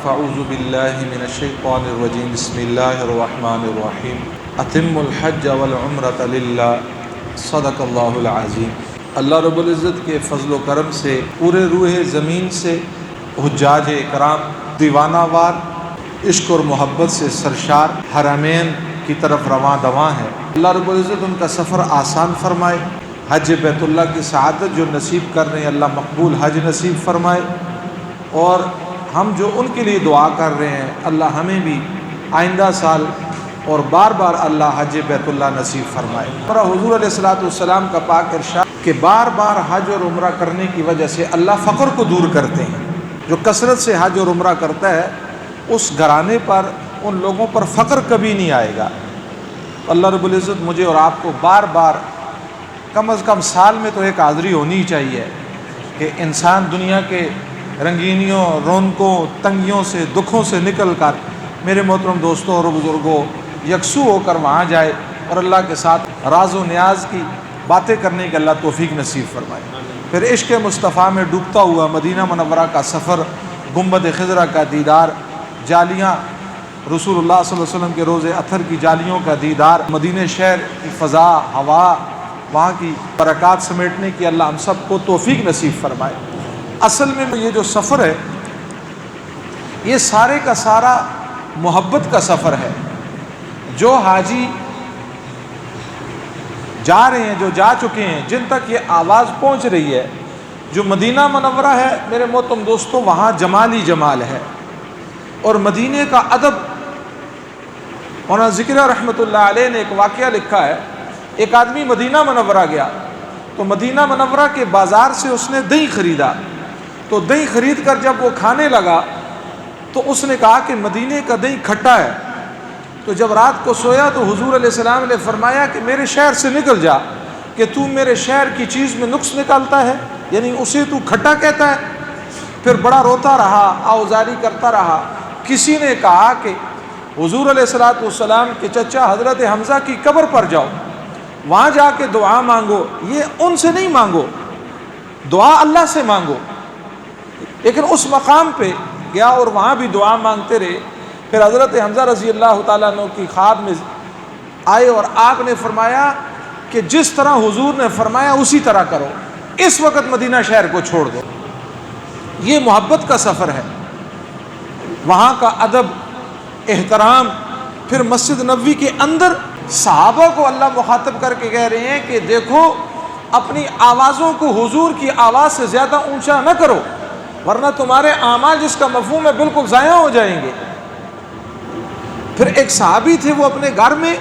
اعوذ باللہ من الشیطان الرجیم بسم اللہ الرحمن الرحیم اتم الحج والعمرۃ للہ صدق اللہ العظیم۔ اللہ رب العزت کے فضل و کرم سے پورے روئے زمین سے حجاج اکرام دیوانہ وار عشق اور محبت سے سرشار حرمین کی طرف رواں دواں ہیں۔ اللہ رب العزت ان کا سفر آسان فرمائے، حج بیت اللہ کی سعادت جو نصیب کر رہے ہیں اللہ مقبول حج نصیب فرمائے، اور ہم جو ان کے لیے دعا کر رہے ہیں اللہ ہمیں بھی آئندہ سال اور بار بار اللہ حج بیت اللہ نصیب فرمائے۔ اور حضور علیہ الصلوۃ والسلام کا پاک ارشاد کہ بار بار حج اور عمرہ کرنے کی وجہ سے اللہ فقر کو دور کرتے ہیں۔ جو کثرت سے حج اور عمرہ کرتا ہے اس گھرانے پر ان لوگوں پر فقر کبھی نہیں آئے گا۔ اللہ رب العزت مجھے اور آپ کو بار بار کم از کم سال میں تو ایک حاضری ہونی چاہیے کہ انسان دنیا کے رنگینیوں، رونقوں، تنگیوں سے، دکھوں سے نکل کر میرے محترم دوستوں اور بزرگوں یکسو ہو کر وہاں جائے اور اللہ کے ساتھ راز و نیاز کی باتیں کرنے کے اللہ توفیق نصیب فرمائے۔ پھر عشق مصطفیٰ میں ڈوبتا ہوا مدینہ منورہ کا سفر، گنبد خضرا کا دیدار، جالیاں رسول اللہ صلی اللہ علیہ وسلم کے روض اطہر کی جالیوں کا دیدار، مدینہ شہر کی فضا، ہوا، وہاں کی برکات سمیٹنے کی اللہ ہم سب کو توفیق نصیب فرمائے۔ اصل میں یہ جو سفر ہے یہ سارے کا سارا محبت کا سفر ہے۔ جو حاجی جا رہے ہیں، جو جا چکے ہیں، جن تک یہ آواز پہنچ رہی ہے، جو مدینہ منورہ ہے میرے محترم دوستوں وہاں جمال ہی جمال ہے، اور مدینے کا ادب۔ مولانا ذکر رحمۃ اللہ علیہ نے ایک واقعہ لکھا ہے، ایک آدمی مدینہ منورہ گیا تو مدینہ منورہ کے بازار سے اس نے دہی خریدا، تو دہی خرید کر جب وہ کھانے لگا تو اس نے کہا کہ مدینے کا دہی کھٹا ہے۔ تو جب رات کو سویا تو حضور علیہ السلام نے فرمایا کہ میرے شہر سے نکل جا، کہ تو میرے شہر کی چیز میں نقص نکالتا ہے، یعنی اسے تو کھٹا کہتا ہے۔ پھر بڑا روتا رہا، آوزاری کرتا رہا۔ کسی نے کہا کہ حضور علیہ السلام کے چچا حضرت حمزہ کی قبر پر جاؤ، وہاں جا کے دعا مانگو، یہ ان سے نہیں مانگو، دعا اللہ سے مانگو۔ لیکن اس مقام پہ گیا اور وہاں بھی دعا مانگتے رہے۔ پھر حضرت حمزہ رضی اللہ تعالیٰ عنہ کی خواب میں آئے اور آپ نے فرمایا کہ جس طرح حضور نے فرمایا اسی طرح کرو، اس وقت مدینہ شہر کو چھوڑ دو۔ یہ محبت کا سفر ہے، وہاں کا ادب، احترام۔ پھر مسجد نبوی کے اندر صحابہ کو اللہ مخاطب کر کے کہہ رہے ہیں کہ دیکھو اپنی آوازوں کو حضور کی آواز سے زیادہ اونچا نہ کرو، ورنہ تمہارے اعمال جس کا مفہوم ہے بالکل ضائع ہو جائیں گے۔ پھر ایک صحابی تھے وہ اپنے گھر میں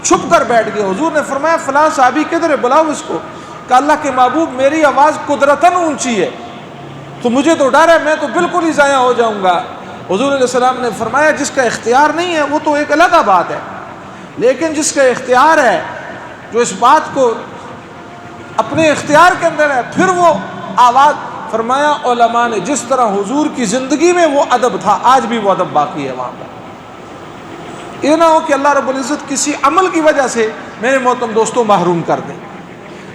چھپ کر بیٹھ گئے، حضور نے فرمایا فلاں صحابی کدھر ہے، بلاؤ اس کو۔ کہ اللہ کے محبوب میری آواز قدرتاً اونچی ہے تو مجھے تو ڈر ہے میں تو بالکل ہی ضائع ہو جاؤں گا۔ حضور علیہ السلام نے فرمایا جس کا اختیار نہیں ہے وہ تو ایک الگ بات ہے، لیکن جس کا اختیار ہے، جو اس بات کو اپنے اختیار کے اندر ہے، پھر وہ آواز فرمایا علماء نے جس طرح حضور کی زندگی میں وہ ادب تھا آج بھی وہ ادب باقی ہے وہاں پر۔ یہ نہ ہو کہ اللہ رب العزت کسی عمل کی وجہ سے میرے محترم دوستوں محروم کر دیں۔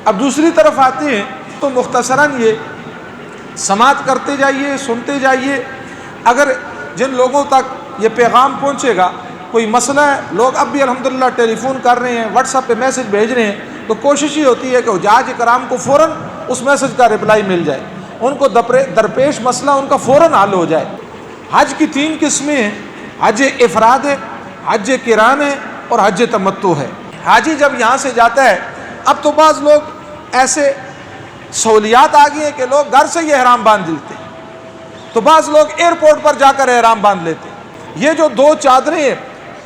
اب دوسری طرف آتے ہیں تو مختصراً یہ سماعت کرتے جائیے، سنتے جائیے۔ اگر جن لوگوں تک یہ پیغام پہنچے گا، کوئی مسئلہ ہے، لوگ اب بھی الحمدللہ ٹیلی فون کر رہے ہیں، واٹس ایپ پہ میسج بھیج رہے ہیں، تو کوشش یہ ہوتی ہے کہ حجاج کرام کو فوراً اس میسج کا رپلائی مل جائے، ان کو درپیش مسئلہ ان کا فوراً حل ہو جائے۔ حج کی 3 قسمیں ہیں، حج افراد ہے، حج قران ہے اور حج تمتع ہے۔ حاجی جب یہاں سے جاتا ہے، اب تو بعض لوگ ایسے سہولیات آ گئی ہیں کہ لوگ گھر سے ہی احرام باندھ لیتے ہیں، تو بعض لوگ ایئرپورٹ پر جا کر احرام باندھ لیتے ہیں۔ یہ جو 2 چادریں ہیں،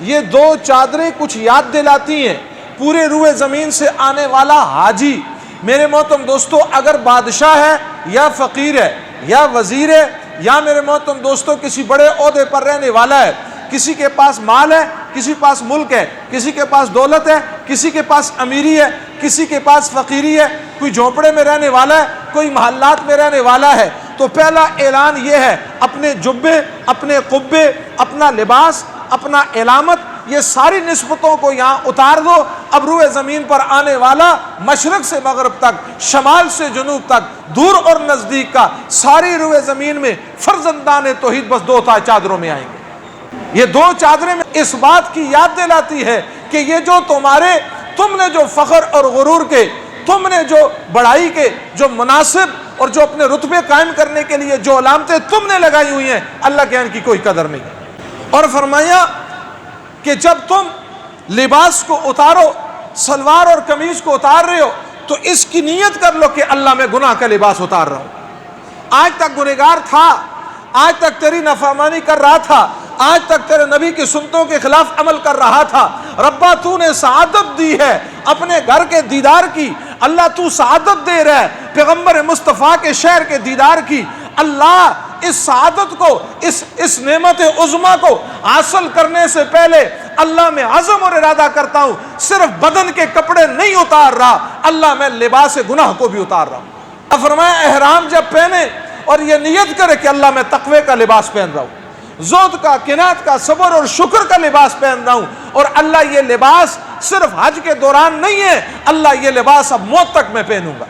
یہ 2 چادریں کچھ یاد دلاتی ہیں پورے روئے زمین سے آنے والا حاجی میرے محترم دوستوں اگر بادشاہ ہے یا فقیر ہے یا وزیر ہے یا میرے محترم دوستوں کسی بڑے عہدے پر رہنے والا ہے، کسی کے پاس مال ہے، کسی کے پاس ملک ہے، کسی کے پاس دولت ہے، کسی کے پاس امیری ہے، کسی کے پاس فقیری ہے، کوئی جھونپڑے میں رہنے والا ہے، کوئی محلات میں رہنے والا ہے، تو پہلا اعلان یہ ہے اپنے جبے، اپنے قبے، اپنا لباس، اپنا علامت، یہ ساری نسبتوں کو یہاں اتار دو. اب روئے زمین پر آنے والا مشرق سے مغرب تک، شمال سے جنوب تک، دور اور نزدیک کا، ساری روئے زمین میں فرزندان توحید بس دو چادروں میں آئیں گے. یہ دو چادریں میں اس بات کی یاد دلاتی ہے کہ یہ جو تم نے جو فخر اور غرور کے، تم نے جو بڑائی کے، جو مناسب اور جو اپنے رتبے قائم کرنے کے لیے جو علامتیں تم نے لگائی ہوئی ہیں، اللہ کے ان کی کوئی قدر نہیں. اور فرمایا کہ جب تم لباس کو اتارو، سلوار اور قمیض کو اتار رہے ہو، تو اس کی نیت کر لو کہ اللہ میں گناہ کا لباس اتار رہا ہوں. آج تک گنہگار تھا، آج تک تیری نافرمانی کر رہا تھا، آج تک تیرے نبی کی سنتوں کے خلاف عمل کر رہا تھا. ربا تو نے سعادت دی ہے اپنے گھر کے دیدار کی، اللہ تو سعادت دے رہا ہے پیغمبر مصطفیٰ کے شہر کے دیدار کی. اللہ اس سعادت کو، اس نعمت عظمیٰ کو حاصل کرنے سے پہلے اللہ میں عزم اور ارادہ کرتا ہوں، صرف بدن کے کپڑے نہیں اتار رہا، اللہ میں لباس گناہ کو بھی اتار رہا ہوں. فرمایا احرام جب پہنے اور یہ نیت کرے کہ اللہ میں تقوی کا لباس پہن رہا ہوں، زہد کا، قناعت کا، صبر اور شکر کا لباس پہن رہا ہوں، اور اللہ یہ لباس صرف حج کے دوران نہیں ہے، اللہ یہ لباس اب موت تک میں پہنوں گا.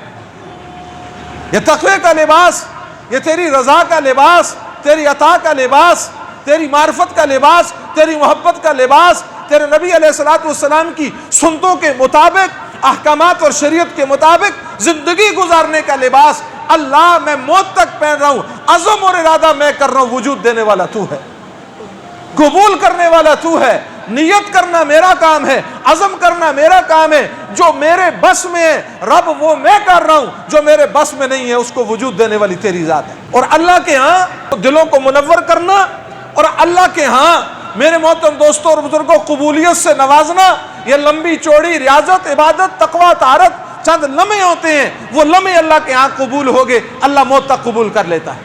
یہ تقوی کا لباس، یہ تیری رضا کا لباس، تیری عطا کا لباس، تیری معرفت کا لباس، تیری محبت کا لباس، تیرے نبی علیہ الصلوۃ والسلام کی سنتوں کے مطابق، احکامات اور شریعت کے مطابق زندگی گزارنے کا لباس، اللہ میں موت تک پہن رہا ہوں. عزم اور ارادہ میں کر رہا ہوں، وجود دینے والا تو ہے، قبول کرنے والا تو ہے. نیت کرنا میرا کام ہے، عزم کرنا میرا کام ہے. جو میرے بس میں ہے رب وہ میں کر رہا ہوں، جو میرے بس میں نہیں ہے اس کو وجود دینے والی تیری ذات ہے. اور اللہ کے ہاں دلوں کو منور کرنا، اور اللہ کے ہاں میرے محترم دوستوں اور بزرگوں قبولیت سے نوازنا، یہ لمبی چوڑی ریاضت، عبادت، تقوی، طہارت چند لمحے ہوتے ہیں. وہ لمحے اللہ کے ہاں قبول ہوگے، اللہ موت تک قبول کر لیتا ہے.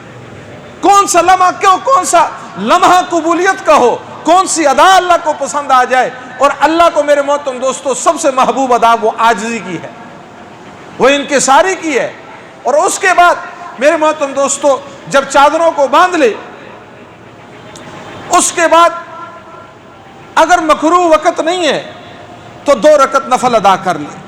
کون سا لمحہ، کون سا لمحہ قبولیت کا ہو، کون سی ادا اللہ کو پسند آ جائے. اور اللہ کو میرے محترم دوستوں سب سے محبوب ادا وہ عاجزی کی ہے، وہ انکساری کی ہے. اور اس کے بعد میرے محترم دوستوں جب چادروں کو باندھ لے، اس کے بعد اگر مکروہ وقت نہیں ہے تو 2 رکعت نفل ادا کر لے.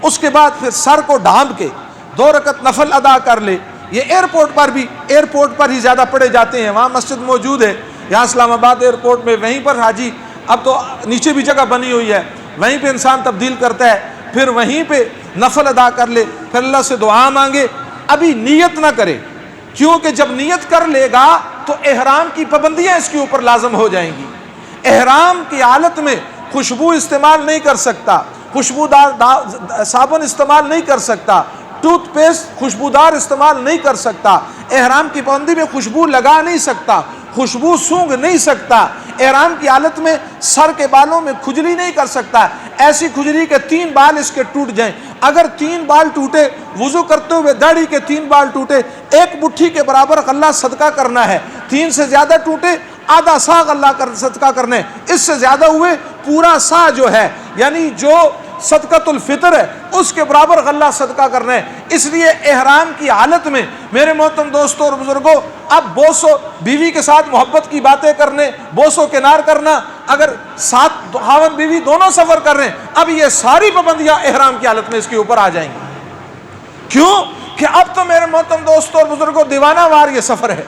اس کے بعد پھر سر کو ڈھانپ کے 2 رکعت نفل ادا کر لے. یہ ایئرپورٹ پر ہی زیادہ پڑھے جاتے ہیں، وہاں مسجد موجود ہے. یہاں اسلام آباد ایئرپورٹ میں وہیں پر حاجی، اب تو نیچے بھی جگہ بنی ہوئی ہے، وہیں پہ انسان تبدیل کرتا ہے، پھر وہیں پہ نفل ادا کر لے، پھر اللہ سے دعا مانگے. ابھی نیت نہ کرے، کیونکہ جب نیت کر لے گا تو احرام کی پابندیاں اس کے اوپر لازم ہو جائیں گی. احرام کی حالت میں خوشبو استعمال نہیں کر سکتا، خوشبودار صابن استعمال نہیں کر سکتا، ٹوتھ پیسٹ خوشبودار استعمال نہیں کر سکتا، احرام کی پابندی میں خوشبو لگا نہیں سکتا، خوشبو سونگھ نہیں سکتا، احرام کی حالت میں سر کے بالوں میں کھجلی نہیں کر سکتا. ایسی کھجلی کے 3 بال اس کے ٹوٹ جائیں. اگر 3 بال ٹوٹے، وضو کرتے ہوئے داڑھی کے 3 بال ٹوٹے، 1 مٹھی کے برابر غلہ صدقہ کرنا ہے. 3 سے زیادہ ٹوٹے، آدھا سا غلہ صدقہ کرنے. اس سے زیادہ ہوئے پورا سا جو ہے، یعنی جو صدقۃ الفطر ہے اس کے برابر غلہ صدقہ کرنا ہے. اس لیے احرام کی حالت میں میرے محترم دوستوں اور بزرگوں اب بوسو بیوی کے ساتھ محبت کی باتیں کرنے، بوسو کنار کرنا، اگر ساتھ خاوند بیوی دونوں سفر کر رہے ہیں، اب یہ ساری پابندیاں احرام کی حالت میں اس کے اوپر آ جائیں گی. کیوں کہ اب تو میرے محترم دوستوں اور بزرگوں دیوانہ وار یہ سفر ہے،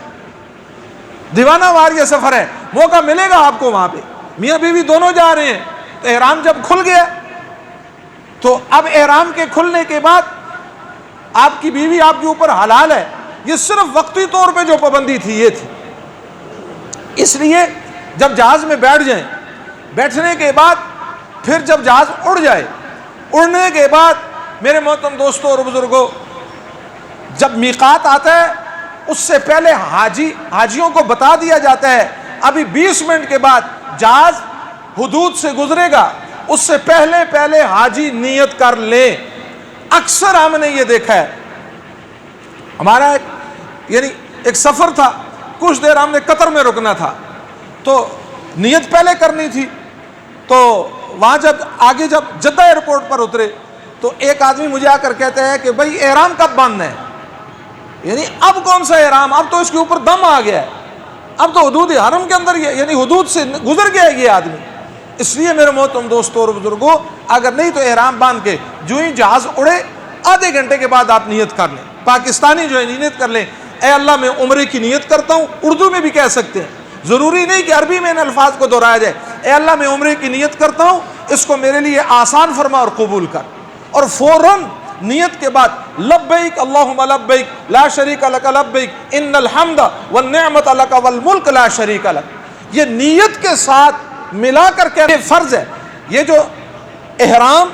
دیوانہ وار یہ سفر ہے. موقع ملے گا آپ کو وہاں پہ، میاں بیوی دونوں جا رہے ہیں تو احرام جب کھل گیا تو اب احرام کے کھلنے کے بعد آپ کی بیوی آپ کے اوپر حلال ہے. یہ صرف وقتی طور پہ جو پابندی تھی یہ تھی. اس لیے جب جہاز میں بیٹھ جائیں، بیٹھنے کے بعد پھر جب جہاز اڑ جائے، اڑنے کے بعد میرے محترم دوستوں اور بزرگوں جب میقات آتا ہے اس سے پہلے حاجیوں کو بتا دیا جاتا ہے ابھی 20 منٹ کے بعد جہاز حدود سے گزرے گا، اس سے پہلے حاجی نیت کر لے. اکثر ہم نے یہ دیکھا ہے، ہمارا ایک سفر تھا، کچھ دیر ہم نے قطر میں رکنا تھا تو نیت پہلے کرنی تھی. تو وہاں جب جدہ ایئرپورٹ پر اترے تو ایک آدمی مجھے آ کر کہتا ہے کہ بھائی احرام کب باندھنا ہے، یعنی اب کون سا احرام، اب تو اس کے اوپر دم آ گیا ہے. اب تو حدود حرم کے اندر یعنی حدود سے گزر گیا یہ آدمی. اس لیے میرے محترم دوستوں اور بزرگوں، اگر نہیں تو احرام باندھ کے جو ہی جہاز اڑے آدھے گھنٹے کے بعد آپ نیت کر لیں. پاکستانی جو ہے نیت کر لیں، اے اللہ میں عمرے کی نیت کرتا ہوں. اردو میں بھی کہہ سکتے ہیں، ضروری نہیں کہ عربی میں ان الفاظ کو دہرایا جائے. اے اللہ میں عمرے کی نیت کرتا ہوں، اس کو میرے لیے آسان فرما اور قبول کر. اور فوراً نیت کے بعد لبیک اللہم لبیک لا شریک لک لبیک ان الحمد والنعمت لک والملک لا شریک لک. یہ نیت کے ساتھ ملا کر کے فرض ہے. یہ جو احرام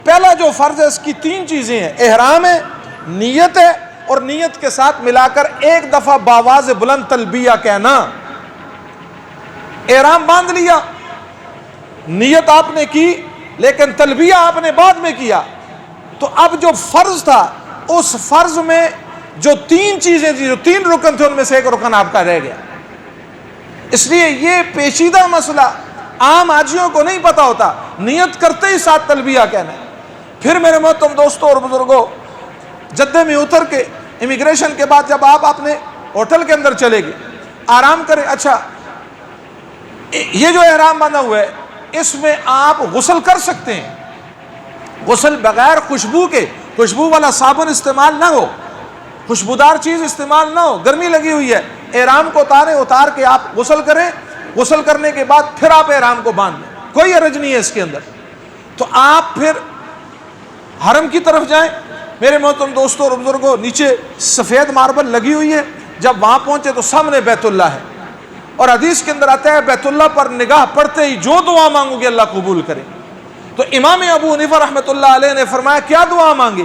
پہلا جو فرض ہے اس کی 3 چیزیں ہیں. احرام ہے، نیت ہے، اور نیت کے ساتھ ملا کر ایک دفعہ باواز بلند تلبیہ کہنا. احرام باندھ لیا، نیت آپ نے کی لیکن تلبیہ آپ نے بعد میں کیا، تو اب جو فرض تھا اس فرض میں جو 3 چیزیں تھیں، جو 3 رکن تھے، ان میں سے ایک رکن آپ کا رہ گیا. اس لیے یہ پیچیدہ مسئلہ عام حاجیوں کو نہیں پتا ہوتا. نیت کرتے ہی ساتھ تلبیہ کہنا ہے. پھر میرے محترم دوستوں اور بزرگوں، جدہ میں اتر کے امیگریشن کے بعد جب آپ اپنے ہوٹل کے اندر چلے گئے، آرام کریں. اچھا، یہ جو احرام باندھا ہوا ہے اس میں آپ غسل کر سکتے ہیں. غسل بغیر خوشبو کے، خوشبو والا صابن استعمال نہ ہو، خوشبودار چیز استعمال نہ ہو. گرمی لگی ہوئی ہے، احرام کو اتار کے آپ غسل کریں. غسل کرنے کے بعد پھر آپ احرام کو باندھ لیں، کوئی حرج نہیں ہے اس کے اندر. تو آپ پھر حرم کی طرف جائیں. میرے محترم دوستوں اور بزرگوں، نیچے سفید ماربل لگی ہوئی ہے. جب وہاں پہنچے تو سامنے بیت اللہ ہے، اور حدیث کے اندر آتا ہے بیت اللہ پر نگاہ پڑتے ہی جو دعا مانگو گے اللہ قبول کرے. تو امام ابو حنیفہ رحمۃ اللہ علیہ نے فرمایا کیا دعا مانگے؟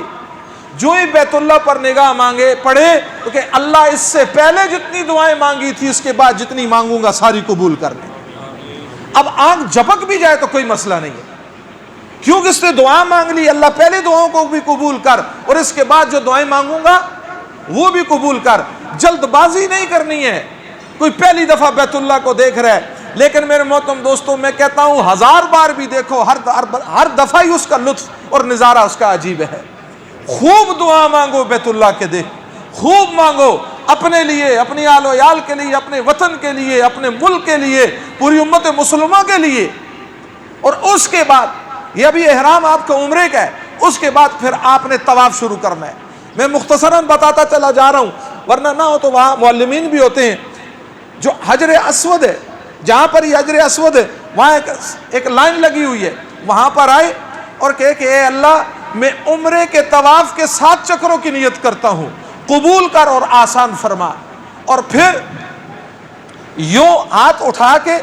جو ہی بیت اللہ پر نگاہ مانگے پڑھے تو کہ اللہ اس سے پہلے جتنی دعائیں مانگی تھی اس کے بعد جتنی مانگوں گا ساری قبول کر لیں. اب آنکھ جھپک بھی جائے تو کوئی مسئلہ نہیں ہے، کیونکہ اس نے دعا مانگ لی. اللہ پہلے دعاؤں کو بھی قبول کر اور اس کے بعد جو دعائیں مانگوں گا وہ بھی قبول کر. جلد بازی نہیں کرنی ہے. کوئی پہلی دفعہ بیت اللہ کو دیکھ رہا ہے، لیکن میرے محترم دوستوں میں کہتا ہوں 1000 بار بھی دیکھو، ہر دفعہ ہی اس کا لطف اور نظارہ اس کا عجیب ہے. خوب دعا مانگو بیت اللہ کے دیکھ، خوب مانگو اپنے لیے، اپنی آل و عیال کے لیے، اپنے وطن کے لیے، اپنے ملک کے لیے، پوری امت مسلمہ کے لیے. اور اس کے بعد یہ ابھی احرام آپ کا عمرے کا ہے، اس کے بعد پھر آپ نے طواف شروع کرنا ہے. میں مختصراً بتاتا چلا جا رہا ہوں، ورنہ نہ ہو تو وہاں معلمین بھی ہوتے ہیں. جو حجر اسود ہے، جہاں پر یہ حجر اسود ہے وہاں ایک لائن لگی ہوئی ہے، وہاں پر آئے اور کہے کہ اے اللہ میں عمرے کے طواف کے 7 چکروں کی نیت کرتا ہوں، قبول کر اور آسان فرما. اور پھر یوں ہاتھ اٹھا کے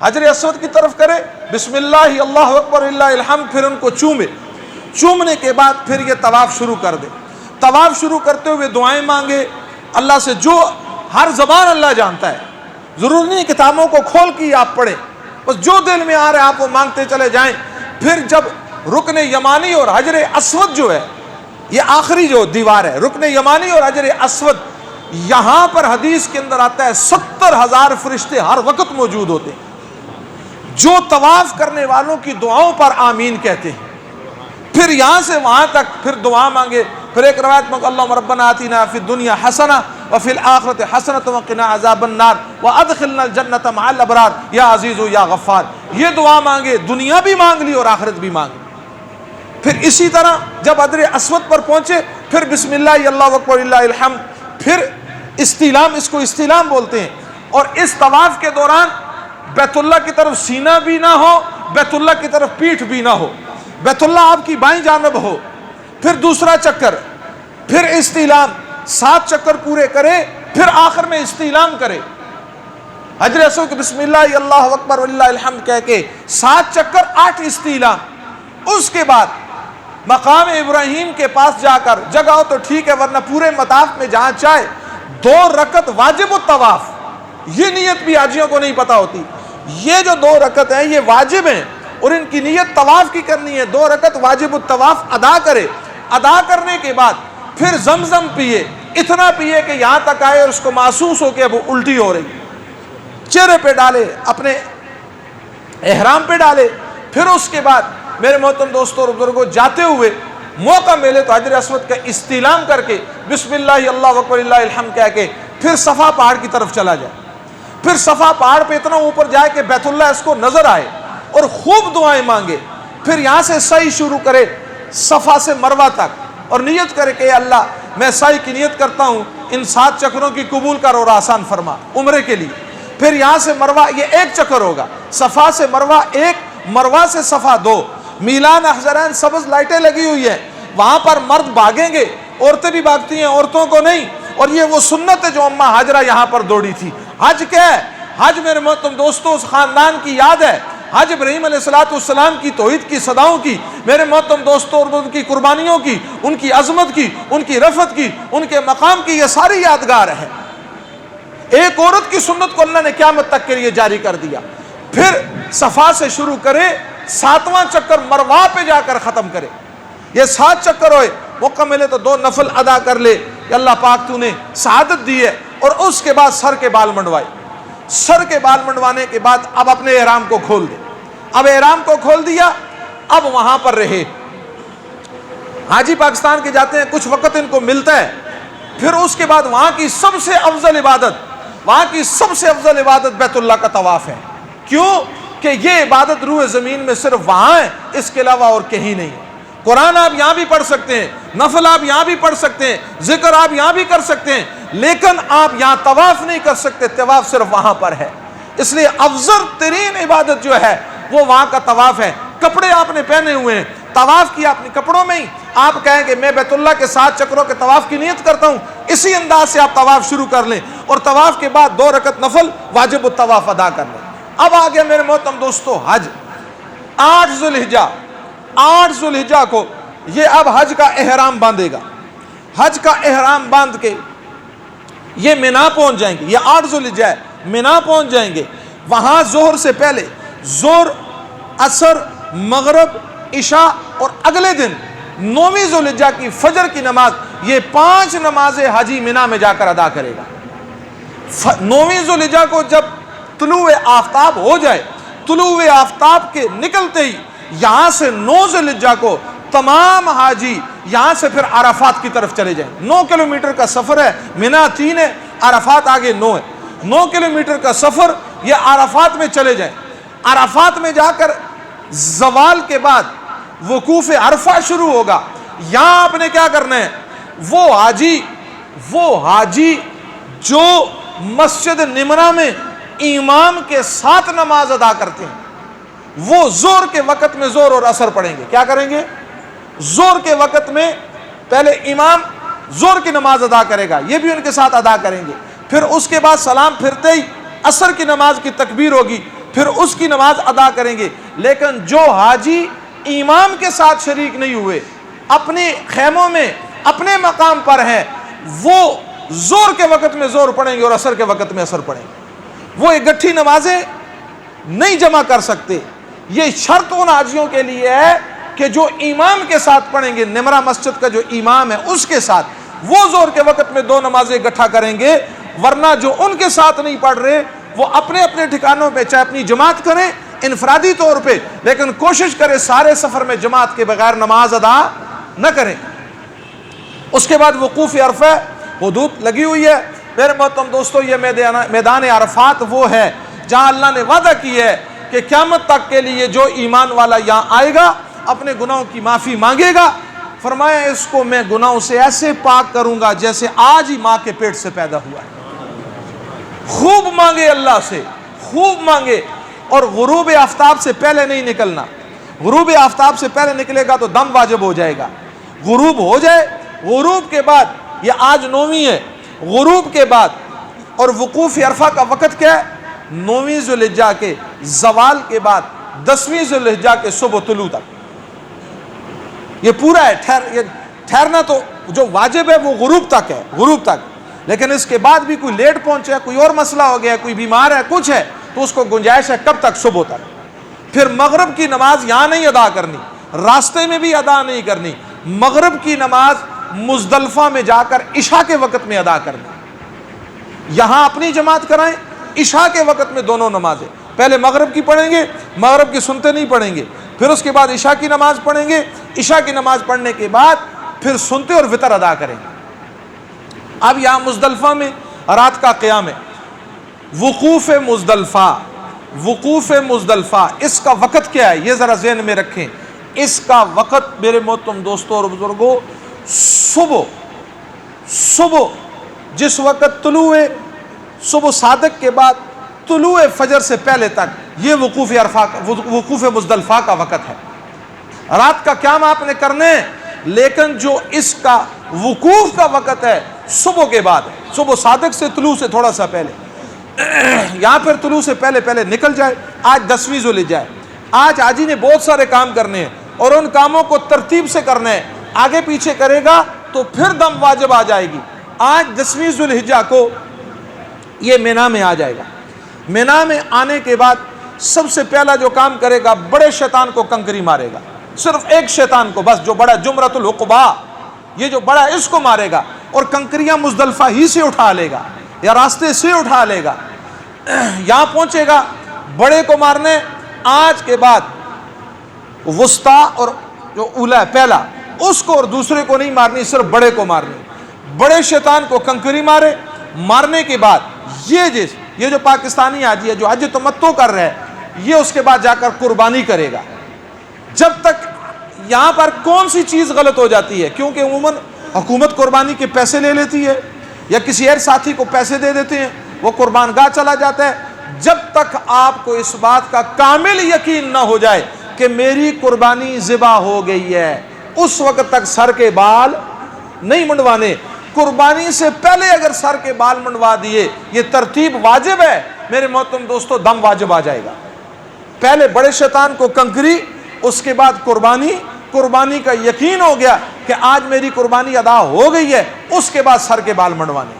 حجر اسود کی طرف کرے، بسم اللہ اللہ اکبر اللہ الحمد، پھر ان کو چومے. چومنے کے بعد پھر یہ طواف شروع کر دے. طواف شروع کرتے ہوئے دعائیں مانگے اللہ سے، جو ہر زبان اللہ جانتا ہے. ضروری نہیں کتابوں کو کھول کے آپ پڑھیں، بس جو دل میں آ رہا ہے آپ وہ مانگتے چلے جائیں. پھر جب رکن یمانی اور حجر اسود جو ہے، یہ آخری جو دیوار ہے، رکن یمانی اور حجر اسود، یہاں پر حدیث کے اندر آتا ہے 70,000 فرشتے ہر وقت موجود ہوتے ہیں جو طواف کرنے والوں کی دعاؤں پر آمین کہتے ہیں. پھر یہاں سے وہاں تک پھر دعا مانگے. پھر ایک روایت میں اللہم ربنا آتنا فی الدنیا حسنہ وفی الآخرۃ حسنۃ وقنا عذاب النار وادخلنا الجنۃ مع الابرار یا عزیز یا غفار. یہ دعا مانگے، دنیا بھی مانگ لی اور آخرت بھی مانگ لی. پھر اسی طرح جب حجر اسود پر پہنچے پھر بسم اللہ اللہ اکبر اللہ الحمد، پھر استلام، اس کو استلام بولتے ہیں. اور اس طواف کے دوران بیت اللہ کی طرف سینہ بھی نہ ہو، بیت اللہ کی طرف پیٹھ بھی نہ ہو، بیت اللہ آپ کی بائیں جانب ہو. پھر دوسرا چکر، پھر استلام، 7 چکر پورے کرے، پھر آخر میں استلام کرے. حجر اسود بسم اللہ اللہ اکبر واللہ الحمد کہہ کے 7 چکر 8 استلام. اس کے بعد مقام ابراہیم کے پاس جا کر، جگہ ہو تو ٹھیک ہے ورنہ پورے مطاف میں جہاں چاہے 2 رکعت واجب الطواف. یہ نیت بھی حاجیوں کو نہیں پتا ہوتی. یہ جو 2 رکعت ہیں یہ واجب ہیں اور ان کی نیت طواف کی کرنی ہے. 2 رکعت واجب الطواف ادا کرے. ادا کرنے کے بعد پھر زمزم پیے، اتنا پیے کہ یہاں تک آئے اور اس کو محسوس ہو کہ اب الٹی ہو رہی. چہرے پہ ڈالے، اپنے احرام پہ ڈالے. پھر اس کے بعد میرے محترم دوستوں اور بزرگوں، جاتے ہوئے موقع ملے تو حجر اسود کا استلام کر کے بسم اللہ اللہ اکبر اللہ الحمد کہہ کے پھر صفا پہاڑ کی طرف چلا جائے. پھر صفا پہاڑ پہ اتنا اوپر جائے کہ بیت اللہ اس کو نظر آئے اور خوب دعائیں مانگے. پھر یہاں سے سعی شروع کرے صفا سے مروہ تک اور نیت کرے کہ اے اللہ میں سعی کی نیت کرتا ہوں ان 7 چکروں کی قبول کر اور آسان فرما عمرے کے لیے. پھر یہاں سے مروہ یہ 1 چکر ہوگا, صفا سے مروہ 1, مروہ سے صفا 2. میلان احزرین سبز لائٹیں لگی ہوئی ہیں, وہاں پر مرد بھاگیں گے, عورتیں بھی بھاگتی ہیں, عورتوں کو نہیں. اور یہ وہ سنت ہے جو اماں ہاجرہ یہاں پر دوڑی تھی. حج کیا ہے؟ حج میرے محترم دوستوں اس خاندان کی یاد ہے. حج ابراہیم علیہ السلام کی توحید کی صداؤں کی, میرے محترم دوستوں, اور ان کی قربانیوں کی, ان کی عظمت کی, ان کی رفعت کی, ان کے مقام کی, یہ ساری یادگار ہے. ایک عورت کی سنت کو اللہ نے قیامت تک کے لیے جاری کر دیا. پھر صفا سے شروع کرے, 7واں چکر مروہ پہ جا کر ختم کرے. یہ 7 چکر ہوئے, موقع ملے تو 2 نفل ادا کر لے کہ اللہ پاک تو نے سعادت دی ہے. اور اس کے بعد سر کے بال منڈوائے. سر کے بال منڈوانے کے بعد اب اپنے احرام کو کھول دے. اب احرام کو کھول دیا, اب وہاں پر رہے. حاجی پاکستان کے جاتے ہیں, کچھ وقت ان کو ملتا ہے, پھر اس کے بعد وہاں کی سب سے افضل عبادت بیت اللہ کا طواف ہے. کیوں کہ یہ عبادت روح زمین میں صرف وہاں ہے, اس کے علاوہ اور کہیں نہیں. قرآن آپ یہاں بھی پڑھ سکتے ہیں, نفل آپ یہاں بھی پڑھ سکتے ہیں, ذکر آپ یہاں بھی کر سکتے ہیں, لیکن آپ یہاں طواف نہیں کر سکتے. طواف صرف وہاں پر ہے. اس لیے افضل ترین عبادت جو ہے وہ وہاں کا طواف ہے. کپڑے آپ نے پہنے ہوئے ہیں, طواف کیا اپنے کپڑوں میں ہی. آپ کہیں کہ میں بیت اللہ کے 7 چکروں کے طواف کی نیت کرتا ہوں, اسی انداز سے آپ طواف شروع کر لیں, اور طواف کے بعد 2 رکعت نفل واجب الطواف ادا کر لیں. اب آگے میرے محترم دوستو حج. 8 ذو الحجہ کو یہ اب حج کا احرام باندھے گا. حج کا احرام باندھ کے یہ مینا پہنچ جائیں گے. یہ 8 ذو الحجہ ہے, مینا پہنچ جائیں گے. وہاں ظہر سے پہلے ظہر, عصر, مغرب, عشاء اور اگلے دن 9ویں ذو الحجہ کی فجر کی نماز, یہ 5 نمازیں حاجی مینا میں جا کر ادا کرے گا. 9ویں ذو الحجہ کو جب طلوع آفتاب ہو جائے, طلوع آفتاب کے نکلتے ہی یہاں سے 9 ذو الحجہ کو تمام حاجی یہاں سے پھر عرفات کی طرف چلے جائیں. 9 کلومیٹر کا سفر ہے, مینا 3 ہے, عرفات آگے 9 ہے. 9 کلومیٹر کا سفر, یہ عرفات میں چلے جائیں. عرفات میں جا کر زوال کے بعد وقوف عرفہ شروع ہوگا. یہاں آپ نے کیا کرنا ہے, وہ حاجی جو مسجد نمرہ میں امام کے ساتھ نماز ادا کرتے ہیں, وہ زور کے وقت میں زور اور عصر پڑھیں گے. کیا کریں گے؟ زور کے وقت میں پہلے امام زور کی نماز ادا کرے گا, یہ بھی ان کے ساتھ ادا کریں گے. پھر اس کے بعد سلام پھرتے ہی عصر کی نماز کی تکبیر ہوگی, پھر اس کی نماز ادا کریں گے. لیکن جو حاجی امام کے ساتھ شریک نہیں ہوئے, اپنے خیموں میں اپنے مقام پر ہیں, وہ زور کے وقت میں زور پڑھیں گے اور عصر کے وقت میں عصر پڑھیں گے. وہ اکٹھی نمازیں نہیں جمع کر سکتے. یہ شرط ان حاجیوں کے لیے ہے کہ جو امام کے ساتھ پڑھیں گے, نمرہ مسجد کا جو امام ہے اس کے ساتھ, وہ زور کے وقت میں 2 نمازیں اکٹھا کریں گے. ورنہ جو ان کے ساتھ نہیں پڑھ رہے وہ اپنے اپنے ٹھکانوں پہ چاہے اپنی جماعت کریں انفرادی طور پہ, لیکن کوشش کرے سارے سفر میں جماعت کے بغیر نماز ادا نہ کریں. اس کے بعد وقوف عرفہ, حدود لگی ہوئی ہے. میرے محترم دوستو, یہ میدان عرفات وہ ہے جہاں اللہ نے وعدہ کی ہے کہ قیامت تک کے لیے جو ایمان والا یہاں آئے گا اپنے گناہوں کی معافی مانگے گا. فرمایا اس کو میں گناہوں سے ایسے پاک کروں گا جیسے آج ہی ماں کے پیٹ سے پیدا ہوا ہے. خوب مانگے اللہ سے, خوب مانگے. اور غروب آفتاب سے پہلے نہیں نکلنا. غروب آفتاب سے پہلے نکلے گا تو دم واجب ہو جائے گا. غروب ہو جائے, غروب کے بعد, یہ آج 9ویں ہے, غروب کے بعد اور وقوف عرفہ کا وقت کیا ہے؟ 9ویں ذو الحجہ کے زوال کے بعد 10ویں ذو الحجہ کے صبح طلوع تک. یہ پورا ہے. ٹھہرنا تو جو واجب ہے وہ غروب تک ہے, غروب تک. لیکن اس کے بعد بھی کوئی لیٹ پہنچے, کوئی اور مسئلہ ہو گیا, کوئی بیمار ہے, کچھ ہے, تو اس کو گنجائش ہے کب تک؟ صبح تک. پھر مغرب کی نماز یہاں نہیں ادا کرنی, راستے میں بھی ادا نہیں کرنی. مغرب کی نماز مزدلفہ میں جا کر عشاء کے وقت میں ادا کرنی. یہاں اپنی جماعت کرائیں, عشاء کے وقت میں دونوں نمازیں. پہلے مغرب کی پڑھیں گے, مغرب کی سنتے نہیں پڑھیں گے, پھر اس کے بعد عشاء کی نماز پڑھیں گے. عشاء کی نماز پڑھنے کے بعد پھر سنتے اور وتر ادا کریں گے. اب یہاں مزدلفہ میں رات کا قیام ہے. وقوف مزدلفہ، وقوف مزدلفہ اس کا وقت کیا ہے یہ ذرا ذہن میں رکھیں. اس کا وقت میرے محترم دوستوں اور بزرگوں صبح جس وقت طلوع صبح صادق کے بعد طلوع فجر سے پہلے تک یہ وقوف مزدلفہ کا وقت ہے. رات کا قیام آپ نے کرنے، لیکن جو اس کا وقوف کا وقت ہے صبح کے بعد ہے. صبح صادق سے طلوع سے تھوڑا سا پہلے، یہاں پر طلوع سے پہلے پہلے نکل جائے. آج 10ویں ذوالحجہ ہے، آج حاجی نے بہت سارے کام کرنے ہیں اور ان کاموں کو ترتیب سے کرنا ہے. آگے پیچھے کرے گا تو پھر دم واجب آ جائے گی. آج 10ویں ذوالحجہ کو یہ مینا میں آ جائے گا. مینا میں آنے کے بعد سب سے پہلا جو کام کرے گا، بڑے شیطان کو کنکری مارے گا. صرف ایک شیطان کو بس، جو بڑا جمرۃ العقبہ، یہ جو بڑا اس کو مارے گا اور کنکریاں مزدلفہ ہی سے اٹھا لے گا یا راستے سے اٹھا لے گا. یہاں پہنچے گا بڑے کو مارنے. آج کے بعد وسطیٰ اور جو اولا پہلا اس کو اور دوسرے کو نہیں مارنی، صرف بڑے کو مارنی. بڑے شیطان کو کنکری مارے. مارنے کے بعد یہ جو پاکستانی حاجی ہے جو حج تمتع کر رہا ہے، یہ اس کے بعد جا کر قربانی کرے گا. جب تک یہاں پر کون سی چیز غلط ہو جاتی ہے، کیونکہ عموماً حکومت قربانی کے پیسے لے لیتی ہے یا کسی اور ساتھی کو پیسے دے دیتے ہیں، وہ قربان گاہ چلا جاتا ہے. جب تک آپ کو اس بات کا کامل یقین نہ ہو جائے کہ میری قربانی ذبح ہو گئی ہے، اس وقت تک سر کے بال نہیں منڈوانے. قربانی سے پہلے اگر سر کے بال منڈوا دیے، یہ ترتیب واجب ہے میرے محترم دوستو، دم واجب آ جائے گا. پہلے بڑے شیطان کو کنکری، اس کے بعد قربانی کا یقین ہو گیا کہ آج میری قربانی ادا ہو گئی ہے، اس کے بعد سر کے بال منڈوانے.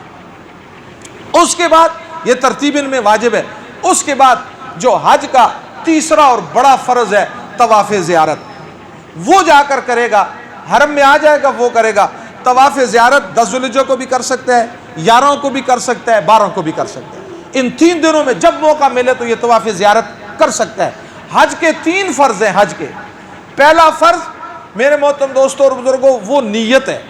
اس کے بعد یہ ترتیب ان میں واجب ہے. اس کے بعد جو حج کا تیسرا اور بڑا فرض ہے طواف زیارت، وہ جا کر کرے گا. حرم میں آ جائے گا، وہ کرے گا. طواف زیارت 10 ذوالحجہ کو بھی کر سکتا ہے، 11 کو بھی کر سکتا ہے، 12 کو بھی کر سکتا ہے. ان 3 دنوں میں جب موقع ملے تو یہ طواف زیارت کر سکتا ہے. حج کے 3 فرض ہیں. حج کے پہلا فرض میرے محترم دوستوں اور بزرگوں وہ نیت ہے،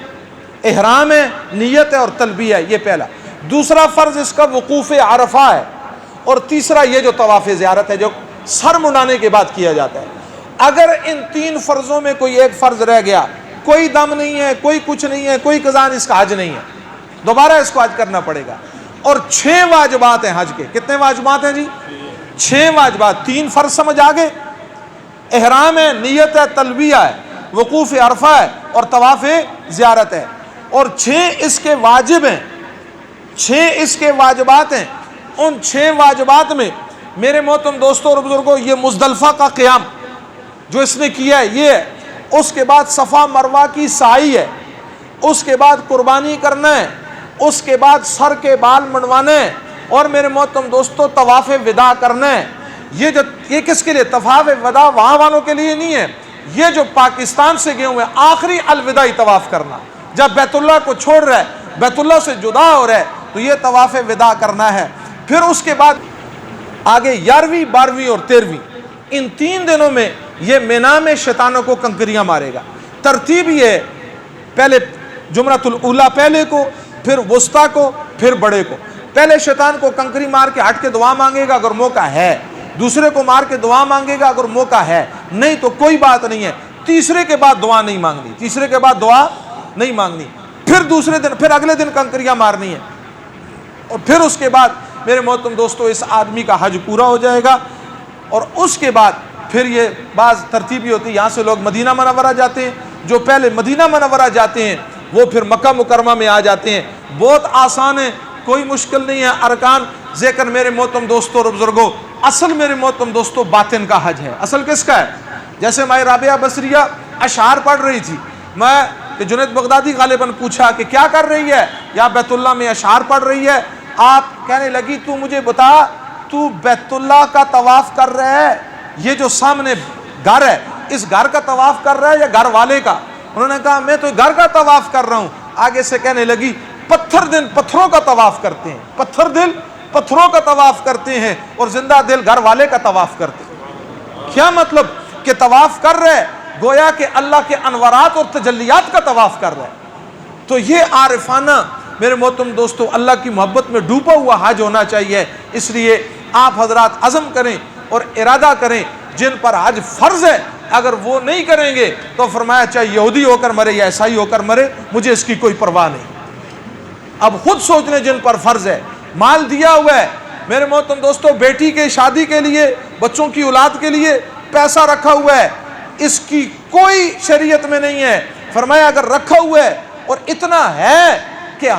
احرام ہے، نیت ہے اور تلبیہ ہے، یہ پہلا. دوسرا فرض اس کا وقوف عرفہ ہے، اور تیسرا یہ جو طواف زیارت ہے جو سر منڈانے کے بعد کیا جاتا ہے. اگر ان 3 فرضوں میں کوئی ایک فرض رہ گیا، کوئی دم نہیں ہے، کوئی کچھ نہیں ہے، کوئی قضا اس کا حج نہیں ہے، دوبارہ اس کو حج کرنا پڑے گا. اور 6 واجبات ہیں حج کے. کتنے واجبات ہیں جی؟ 6 واجبات. 3 فرض سمجھ آگے، احرام ہے، نیت ہے، تلبیہ ہے، وقوف عرفہ ہے اور طواف زیارت ہے. اور 6 اس کے واجب ہیں، 6 اس کے واجبات ہیں. ان 6 واجبات میں میرے محترم دوستوں اور بزرگوں یہ مزدلفہ کا قیام جو اس نے کیا ہے یہ ہے. اس کے بعد صفا مروہ کی سعی ہے. اس کے بعد قربانی کرنا ہے. اس کے بعد سر کے بال منڈوانے ہیں. اور میرے محترم دوستوں طواف وداع کرنا ہے. یہ کس کے لیے؟ طواف وداع وہاں والوں کے لیے نہیں ہے، یہ جو پاکستان سے گئے ہوئے آخری الوداعی طواف کرنا. جب بیت اللہ کو چھوڑ رہا ہے، بیت اللہ سے جدا ہو رہا ہے، تو یہ طواف وداع کرنا ہے. پھر اس کے بعد آگے 11ویں 12ویں اور 13ویں ان 3 دنوں میں یہ مینا میں شیطانوں کو کنکریاں مارے گا. ترتیب یہ ہے، پہلے جمرۃ الاولا پہلے کو، پھر وسطیٰ کو، پھر بڑے کو. پہلے شیطان کو کنکری مار کے ہٹ کے دعا مانگے گا اگر موقع ہے، دوسرے کو مار کے دعا مانگے گا اگر موقع ہے، نہیں تو کوئی بات نہیں ہے. تیسرے کے بعد دعا نہیں مانگنی، تیسرے کے بعد دعا نہیں مانگنی. پھر دوسرے دن، پھر اگلے دن کنکریاں مارنی ہے. اور پھر اس کے بعد میرے محترم دوستو اس آدمی کا حج پورا ہو جائے گا. اور اس کے بعد پھر یہ بعض ترتیبی ہوتی ہے، یہاں سے لوگ مدینہ منورہ جاتے ہیں. جو پہلے مدینہ منورہ جاتے ہیں وہ پھر مکہ مکرمہ میں آ جاتے ہیں. بہت آسان ہے، کوئی مشکل نہیں ہے. ارکان ذکر میرے محترم دوستو اور بزرگوں، اصل میرے محترم دوستو باطن کا حج ہے. اصل کس کا ہے؟ جیسے میں رابعہ بصریہ اشعار پڑھ رہی تھی، میں کہ جنید بغدادی غالباً پوچھا کہ کیا کر رہی ہے؟ یا بیت اللہ میں اشعار پڑھ رہی ہے. آپ کہنے لگی تو مجھے بتا، تو بیت اللہ کا طواف کر رہا ہے، یہ جو سامنے گھر ہے اس گھر کا طواف کر رہا ہے یا گھر والے کا؟ انہوں نے کہا میں تو گھر کا طواف کر رہا ہوں. آگے سے کہنے لگی پتھر دل پتھروں کا طواف کرتے ہیں، پتھر دل پتھروں کا طواف کرتے ہیں اور زندہ دل گھر والے کا طواف کرتے ہیں. کیا مطلب؟ کہ طواف کر رہے گویا کہ اللہ کے انوارات اور تجلیات کا طواف کر رہے. تو یہ عارفانہ میرے محترم دوستو اللہ کی محبت میں ڈوبا ہوا حج ہونا چاہیے. اس لیے آپ حضرات عزم کریں اور ارادہ کریں جن پر حج فرض ہے اگر وہ نہیں کریں گے تو فرمایا چاہے یہودی ہو کر مرے یا عیسائی ہو کر مرے مجھے اس کی کوئی پرواہ نہیں. اب خود سوچ لیں جن پر فرض ہے, مال دیا ہوا ہے میرے محترم دوستو, بیٹی کے شادی کے لیے, بچوں کی اولاد کے لیے پیسہ رکھا ہوا ہے, اس کی کوئی شریعت میں نہیں ہے. فرمایا اگر رکھا ہوا ہے اور اتنا ہے کہ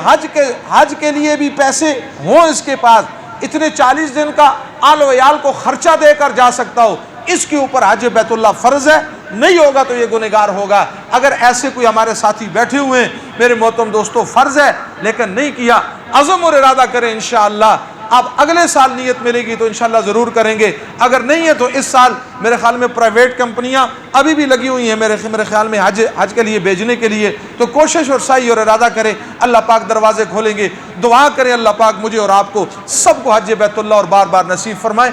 حج کے لیے بھی پیسے ہوں اس کے پاس, اتنے 40 دن کا آل و عیال کو خرچہ دے کر جا سکتا ہو, اس کے اوپر حج بیت اللہ فرض ہے, نہیں ہوگا تو یہ گنہگار ہوگا. اگر ایسے کوئی ہمارے ساتھی بیٹھے ہوئے ہیں میرے محترم دوستو فرض ہے لیکن نہیں کیا, عزم اور ارادہ کریں انشاءاللہ. اب اگلے سال نیت ملے گی تو انشاءاللہ ضرور کریں گے, اگر نہیں ہے تو اس سال میرے خیال میں پرائیویٹ کمپنیاں ابھی بھی لگی ہوئی ہیں میرے خیال میں حج کے لیے بھیجنے کے لیے, تو کوشش اور سعی اور ارادہ کریں, اللہ پاک دروازے کھولیں گے. دعا کریں اللہ پاک مجھے اور آپ کو سب کو حج بیت اللہ اور بار بار نصیب فرمائے.